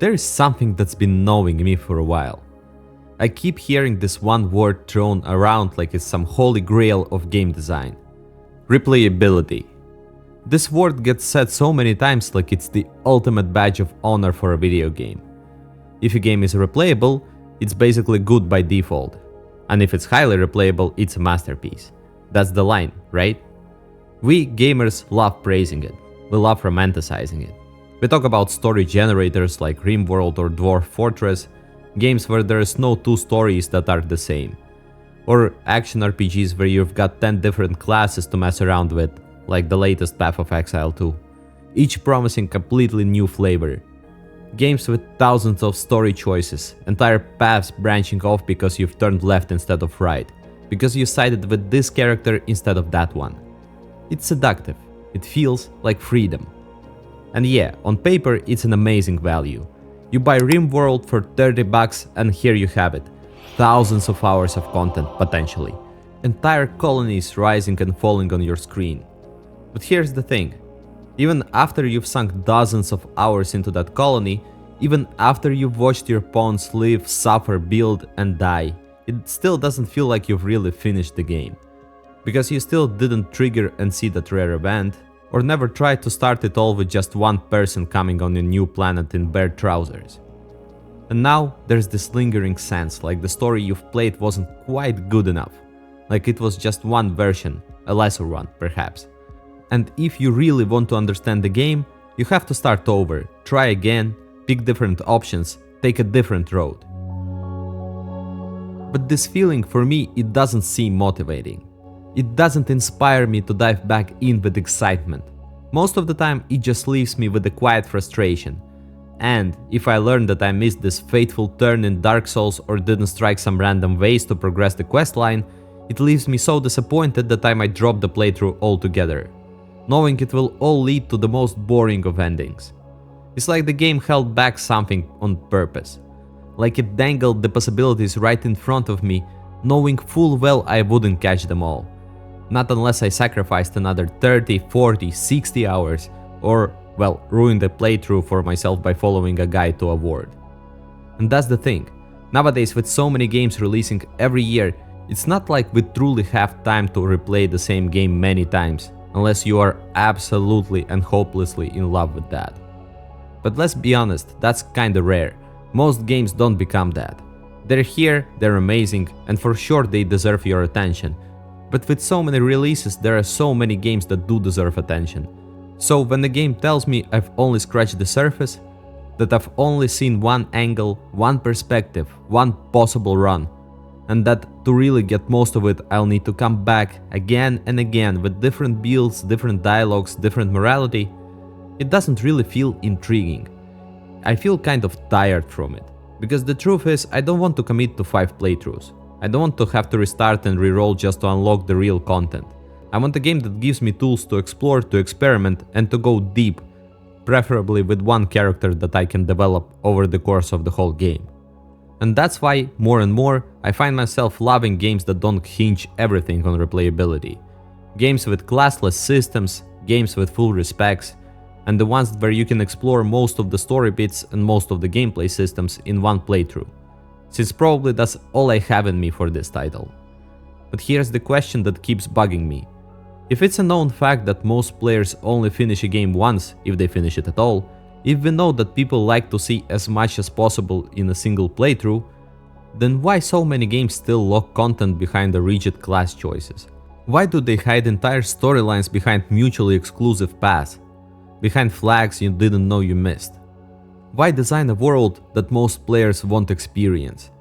there is something that's been gnawing me for a while. I keep hearing this one word thrown around like it's some holy grail of game design. Replayability. This word gets said so many times like it's the ultimate badge of honor for a video game. If a game is replayable, it's basically good by default. And if it's highly replayable, it's a masterpiece. That's the line, right? We gamers love praising it. We love romanticizing it. We talk about story generators like RimWorld or Dwarf Fortress, games where there is no two stories that are the same. Or action RPGs where you've got 10 different classes to mess around with, like the latest Path of Exile 2, each promising completely new flavor. Games with thousands of story choices, entire paths branching off because you've turned left instead of right, because you sided with this character instead of that one. It's seductive, it feels like freedom. And yeah, on paper it's an amazing value. You buy RimWorld for $30 and here you have it. Thousands of hours of content potentially. Entire colonies rising and falling on your screen. But here's the thing. Even after you've sunk dozens of hours into that colony, even after you've watched your pawns live, suffer, build and die, it still doesn't feel like you've really finished the game. Because you still didn't trigger and see that rare event, or never tried to start it all with just one person coming on a new planet in bare trousers. And now there's this lingering sense like the story you've played wasn't quite good enough, like it was just one version, a lesser one perhaps. And if you really want to understand the game, you have to start over, try again, pick different options, take a different road. But this feeling for me, it doesn't seem motivating. It doesn't inspire me to dive back in with excitement. Most of the time it just leaves me with a quiet frustration. And if I learn that I missed this fateful turn in Dark Souls or didn't strike some random ways to progress the questline, it leaves me so disappointed that I might drop the playthrough altogether, knowing it will all lead to the most boring of endings. It's like the game held back something on purpose. Like it dangled the possibilities right in front of me, knowing full well I wouldn't catch them all. Not unless I sacrificed another 30, 40, 60 hours, or, well, ruined the playthrough for myself by following a guide to avoid. And that's the thing. Nowadays, with so many games releasing every year, it's not like we truly have time to replay the same game many times, unless you are absolutely and hopelessly in love with that. But let's be honest, that's kinda rare. Most games don't become that. They're here, they're amazing, and for sure they deserve your attention. But with so many releases, there are so many games that do deserve attention. So when the game tells me I've only scratched the surface, that I've only seen one angle, one perspective, one possible run, and that to really get most of it I'll need to come back again and again with different builds, different dialogues, different morality, it doesn't really feel intriguing. I feel kind of tired from it, because the truth is I don't want to commit to 5 playthroughs. I don't want to have to restart and reroll just to unlock the real content. I want a game that gives me tools to explore, to experiment, and to go deep, preferably with one character that I can develop over the course of the whole game. And that's why, more and more, I find myself loving games that don't hinge everything on replayability. Games with classless systems, games with full respecs, and the ones where you can explore most of the story bits and most of the gameplay systems in one playthrough. Since probably that's all I have in me for this title. But here's the question that keeps bugging me. If it's a known fact that most players only finish a game once, if they finish it at all, if we know that people like to see as much as possible in a single playthrough, then why so many games still lock content behind the rigid class choices? Why do they hide entire storylines behind mutually exclusive paths? Behind flags you didn't know you missed? Why design a world that most players won't experience?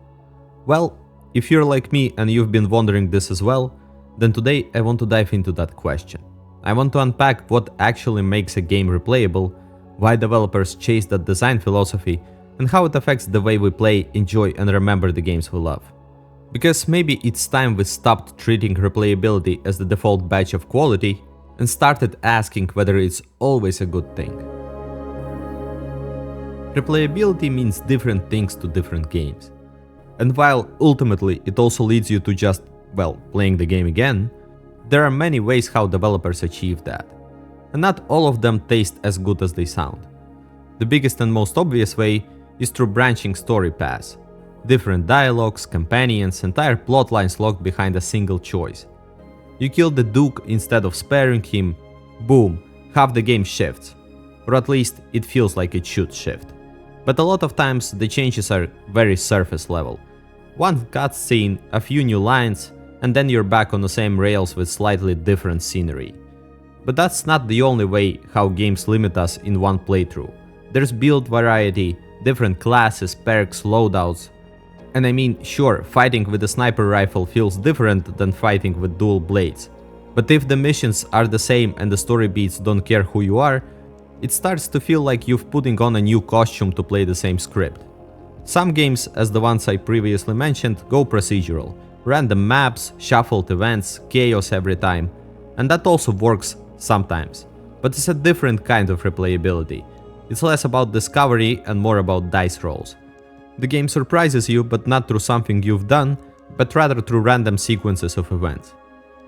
Well, if you're like me and you've been wondering this as well, then today I want to dive into that question. I want to unpack what actually makes a game replayable, why developers chase that design philosophy, and how it affects the way we play, enjoy and remember the games we love. Because maybe it's time we stopped treating replayability as the default badge of quality and started asking whether it's always a good thing. Replayability means different things to different games. And while ultimately it also leads you to just, well, playing the game again, there are many ways how developers achieve that. And not all of them taste as good as they sound. The biggest and most obvious way is through branching story paths. Different dialogues, companions, entire plotlines locked behind a single choice. You kill the Duke instead of sparing him, boom, half the game shifts. Or at least it feels like it should shift. But a lot of times the changes are very surface level. One cutscene, a few new lines, and then you're back on the same rails with slightly different scenery. But that's not the only way how games limit us in one playthrough. There's build variety, different classes, perks, loadouts. And I mean, sure, fighting with a sniper rifle feels different than fighting with dual blades. But if the missions are the same and the story beats don't care who you are, it starts to feel like you're putting on a new costume to play the same script. Some games, as the ones I previously mentioned, go procedural. Random maps, shuffled events, chaos every time. And that also works sometimes. But it's a different kind of replayability. It's less about discovery and more about dice rolls. The game surprises you, but not through something you've done, but rather through random sequences of events.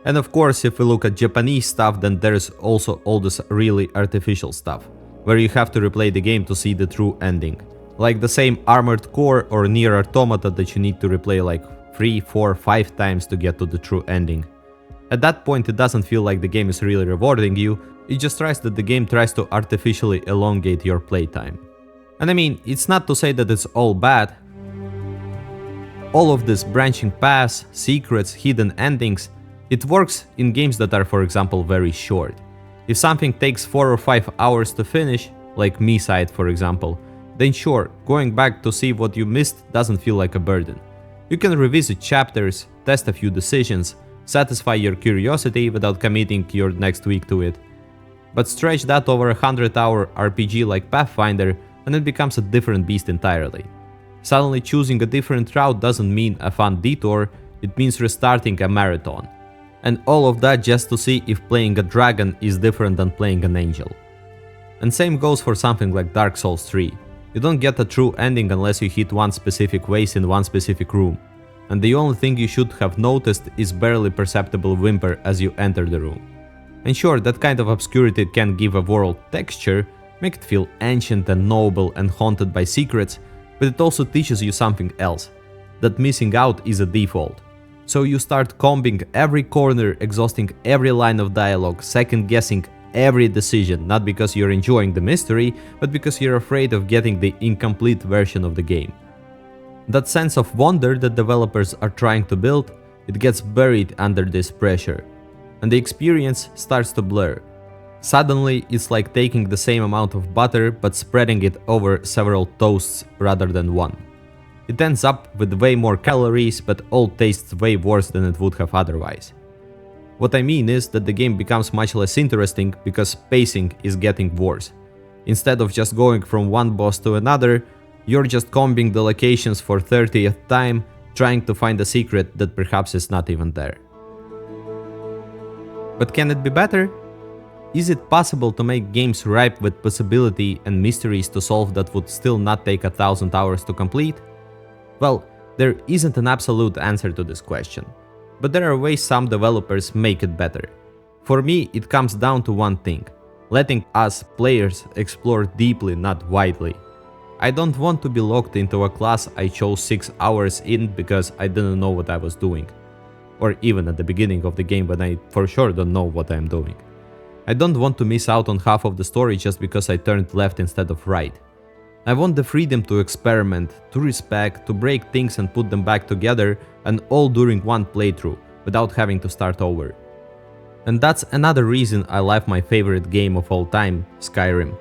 And of course, if we look at Japanese stuff, then there's also all this really artificial stuff, where you have to replay the game to see the true ending. Like the same Armored Core or Nier Automata that you need to replay like 3, 4, 5 times to get to the true ending. At that point it doesn't feel like the game is really rewarding you, it just tries that the game tries to artificially elongate your playtime. And I mean, it's not to say that it's all bad. All of this branching paths, secrets, hidden endings, it works in games that are, for example, very short. If something takes 4 or 5 hours to finish, like Myth for example, then sure, going back to see what you missed doesn't feel like a burden. You can revisit chapters, test a few decisions, satisfy your curiosity without committing your next week to it. But stretch that over a 100-hour RPG like Pathfinder and it becomes a different beast entirely. Suddenly choosing a different route doesn't mean a fun detour, it means restarting a marathon. And all of that just to see if playing a dragon is different than playing an angel. And same goes for something like Dark Souls 3. You don't get a true ending unless you hit one specific vase in one specific room. And the only thing you should have noticed is barely perceptible whimper as you enter the room. And sure, that kind of obscurity can give a world texture, make it feel ancient and noble and haunted by secrets, but it also teaches you something else, that missing out is a default. So you start combing every corner, exhausting every line of dialogue, second guessing every decision, not because you're enjoying the mystery, but because you're afraid of getting the incomplete version of the game. That sense of wonder that developers are trying to build, it gets buried under this pressure, and the experience starts to blur. Suddenly, it's like taking the same amount of butter but spreading it over several toasts rather than one. It ends up with way more calories, but all tastes way worse than it would have otherwise. What I mean is that the game becomes much less interesting because pacing is getting worse. Instead of just going from one boss to another, you're just combing the locations for 30th time, trying to find a secret that perhaps is not even there. But can it be better? Is it possible to make games ripe with possibility and mysteries to solve that would still not take 1,000 hours to complete? Well, there isn't an absolute answer to this question, but there are ways some developers make it better. For me, it comes down to one thing: letting us players explore deeply, not widely. I don't want to be locked into a class I chose 6 hours in because I didn't know what I was doing. Or even at the beginning of the game when I for sure don't know what I'm doing. I don't want to miss out on half of the story just because I turned left instead of right. I want the freedom to experiment, to respect, to break things and put them back together, and all during one playthrough, without having to start over. And that's another reason I love my favorite game of all time, Skyrim.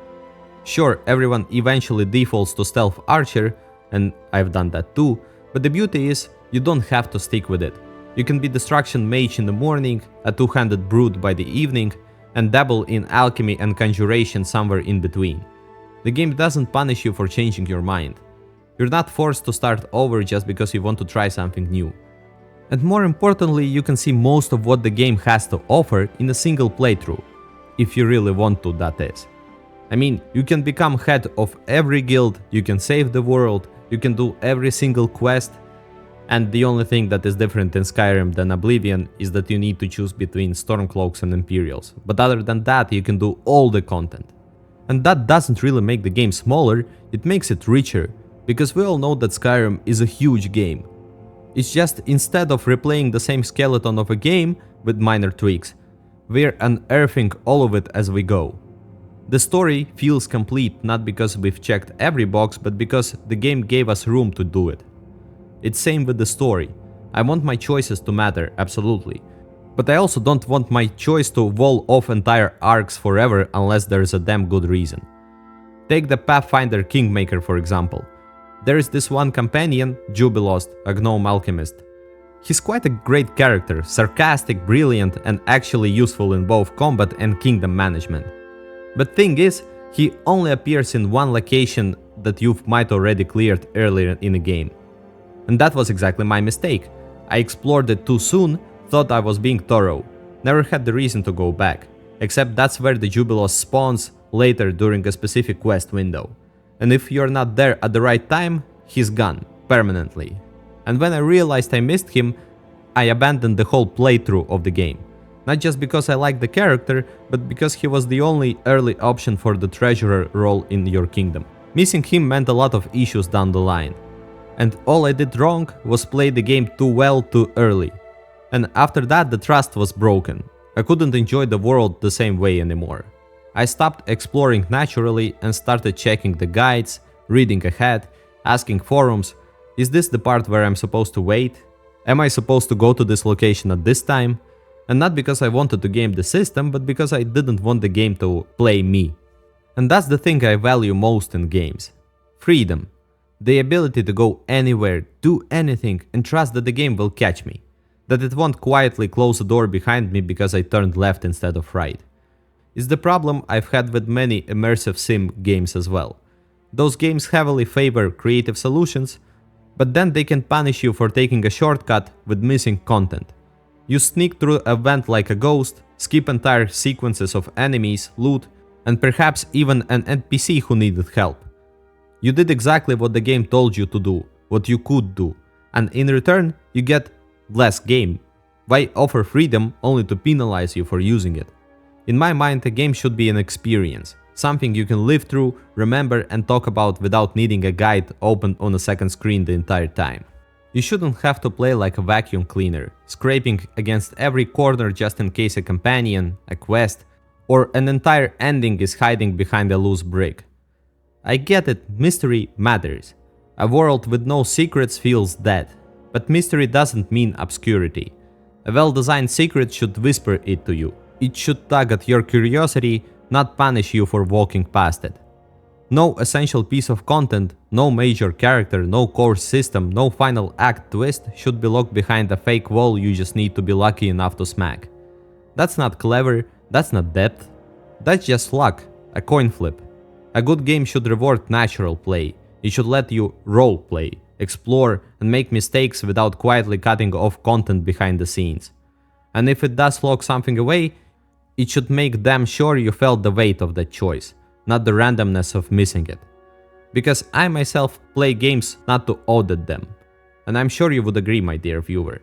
Sure, everyone eventually defaults to Stealth Archer, and I've done that too, but the beauty is, you don't have to stick with it. You can be Destruction Mage in the morning, a two-handed Brute by the evening, and dabble in alchemy and conjuration somewhere in between. The game doesn't punish you for changing your mind. You're not forced to start over just because you want to try something new. And more importantly, you can see most of what the game has to offer in a single playthrough, if you really want to, that is. I mean, you can become head of every guild, you can save the world, you can do every single quest, and the only thing that is different in Skyrim than Oblivion is that you need to choose between Stormcloaks and Imperials, but other than that you can do all the content. And that doesn't really make the game smaller, it makes it richer, Because we all know that Skyrim is a huge game. It's just instead of replaying the same skeleton of a game with minor tweaks, we're unearthing all of it as we go. The story feels complete not because we've checked every box, but because the game gave us room to do it. It's same with the story. I want my choices to matter, absolutely. But I also don't want my choice to wall off entire arcs forever unless there's a damn good reason. Take the Pathfinder Kingmaker for example. There is this one companion, Jubilost, a gnome alchemist. He's quite a great character, sarcastic, brilliant, and actually useful in both combat and kingdom management. But thing is, he only appears in one location that you might already cleared earlier in the game. And that was exactly my mistake. I explored it too soon, thought I was being thorough, never had the reason to go back, except that's where the Jubilost spawns later during a specific quest window. And if you're not there at the right time, he's gone, permanently. And when I realized I missed him, I abandoned the whole playthrough of the game. Not just because I liked the character, but because he was the only early option for the treasurer role in your kingdom. Missing him meant a lot of issues down the line. And all I did wrong was play the game too well too early. And after that the trust was broken. I couldn't enjoy the world the same way anymore. I stopped exploring naturally and started checking the guides, reading ahead, asking forums, is this the part where I'm supposed to wait? Am I supposed to go to this location at this time? And not because I wanted to game the system, but because I didn't want the game to play me. And that's the thing I value most in games. Freedom. The ability to go anywhere, do anything, and trust that the game will catch me. That it won't quietly close the door behind me because I turned left instead of right. It's the problem I've had with many immersive sim games as well. Those games heavily favor creative solutions, but then they can punish you for taking a shortcut with missing content. You sneak through a vent like a ghost, skip entire sequences of enemies, loot, and perhaps even an NPC who needed help. You did exactly what the game told you to do, what you could do, and in return you get less game. Why offer freedom only to penalize you for using it? In my mind, a game should be an experience, something you can live through, remember and talk about without needing a guide open on a second screen the entire time. You shouldn't have to play like a vacuum cleaner, scraping against every corner just in case a companion, a quest, or an entire ending is hiding behind a loose brick. I get it, mystery matters. A world with no secrets feels dead, but mystery doesn't mean obscurity. A well-designed secret should whisper it to you. It should tug at your curiosity, not punish you for walking past it. No essential piece of content, no major character, no core system, no final act twist should be locked behind a fake wall you just need to be lucky enough to smack. That's not clever, that's not depth. That's just luck, a coin flip. A good game should reward natural play. It should let you role play, explore, and make mistakes without quietly cutting off content behind the scenes. And if it does lock something away, it should make damn sure you felt the weight of that choice, not the randomness of missing it. Because I myself play games not to audit them. And I'm sure you would agree, my dear viewer.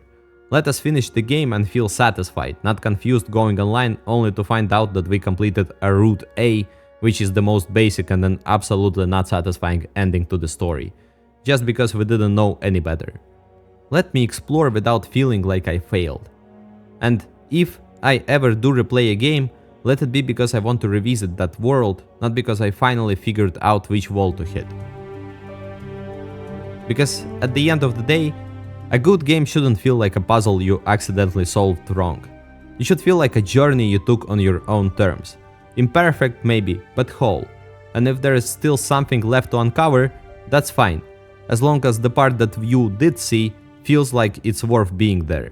Let us finish the game and feel satisfied, not confused going online only to find out that we completed a route A, which is the most basic and an absolutely not satisfying ending to the story, just because we didn't know any better. Let me explore without feeling like I failed. And if I ever do replay a game, let it be because I want to revisit that world, not because I finally figured out which wall to hit. Because at the end of the day, a good game shouldn't feel like a puzzle you accidentally solved wrong. It should feel like a journey you took on your own terms. Imperfect maybe, but whole. And if there is still something left to uncover, that's fine, as long as the part that you did see feels like it's worth being there.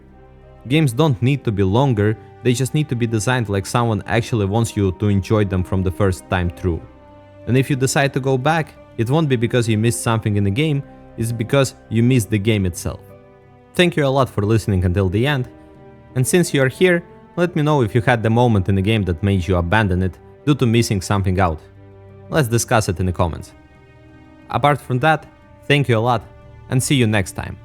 Games don't need to be longer, they just need to be designed like someone actually wants you to enjoy them from the first time through. And if you decide to go back, it won't be because you missed something in the game, it's because you missed the game itself. Thank you a lot for listening until the end, and since you are here, let me know if you had the moment in the game that made you abandon it due to missing something out. Let's discuss it in the comments. Apart from that, thank you a lot, and see you next time.